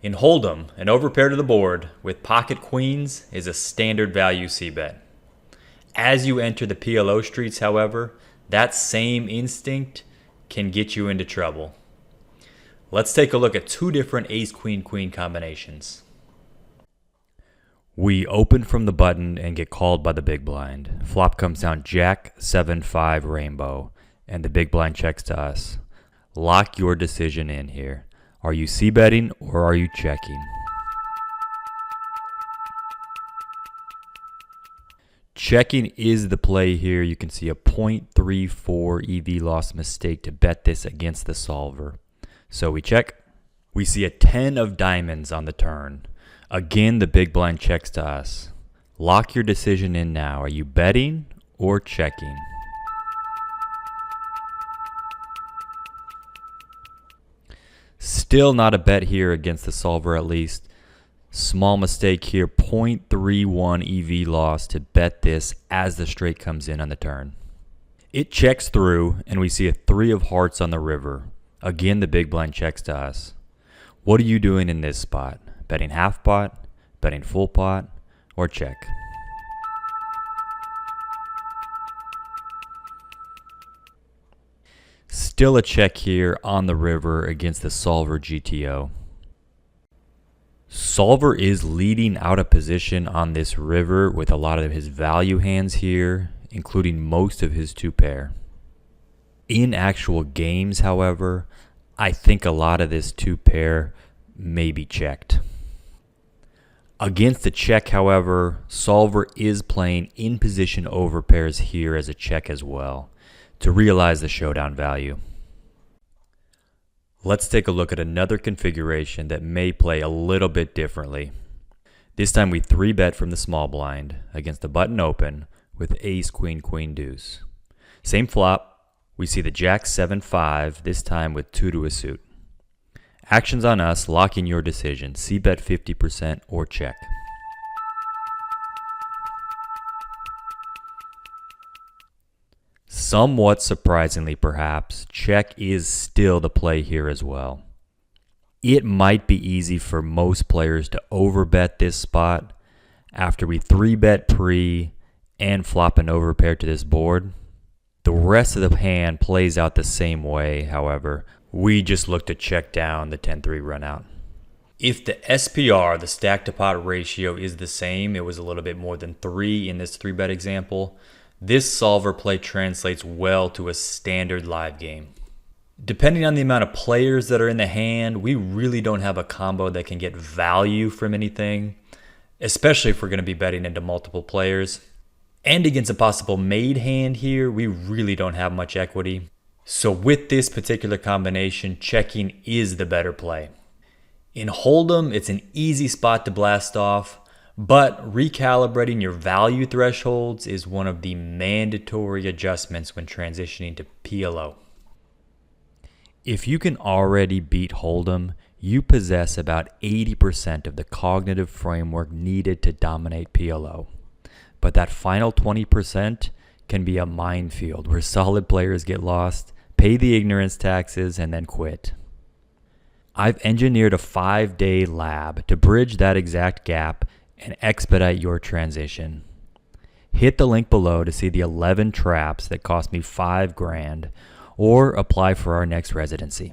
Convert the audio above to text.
In Hold'em, an overpair to the board with pocket queens is a standard value c-bet. As you enter the PLO streets, however, that same instinct can get you into trouble. Let's take a look at two different ace-queen-queen combinations. We open from the button and get called by the big blind. Flop comes down Jack 7-5 rainbow, and the big blind checks to us. Lock your decision in here. Are you c-betting or are you checking? Checking is the play here. You can see a 0.34 EV loss mistake to bet this against the solver. So we check. We see a 10 of diamonds on the turn. Again, the big blind checks to us. Lock your decision in now. Are you betting or checking? Still not a bet here against the solver at least. Small mistake here, 0.31 EV loss to bet this as the straight comes in on the turn. It checks through and we see a 3 of hearts on the river. Again, the big blind checks to us. What are you doing in this spot? Betting half pot, betting full pot, or check? Still a check here on the river against the solver GTO. Solver is leading out of position on this river with a lot of his value hands here, including most of his two pair. In actual games, however, I think a lot of this two pair may be checked. Against the check, however, solver is playing in position overpairs here as a check as well to realize the showdown value. Let's take a look at another configuration that may play a little bit differently. This time we 3-bet from the small blind against the button open with ace, queen, queen, deuce. Same flop, we see the jack 7-5, this time with 2 to a suit. Actions on us, locking your decision, c-bet 50% or check. Somewhat surprisingly perhaps, check is still the play here as well. It might be easy for most players to overbet this spot after we 3-bet pre and flop an overpair to this board. The rest of the hand plays out the same way, however. We just look to check down the 10-3 run out. If the SPR, the stack to pot ratio, is the same, it was a little bit more than 3 in this 3-bet example, this solver play translates well to a standard live game. Depending on the amount of players that are in the hand, we really don't have a combo that can get value from anything, especially if we're going to be betting into multiple players. And against a possible made hand here, we really don't have much equity. So with this particular combination, checking is the better play. In Hold'em, it's an easy spot to blast off, but recalibrating your value thresholds is one of the mandatory adjustments when transitioning to PLO. If you can already beat Hold'em, you possess about 80% of the cognitive framework needed to dominate PLO. But that final 20% can be a minefield where solid players get lost, pay the ignorance taxes, and then quit. I've engineered a 5-day lab to bridge that exact gap and expedite your transition. Hit the link below to see the 11 traps that cost me $5 grand or apply for our next residency.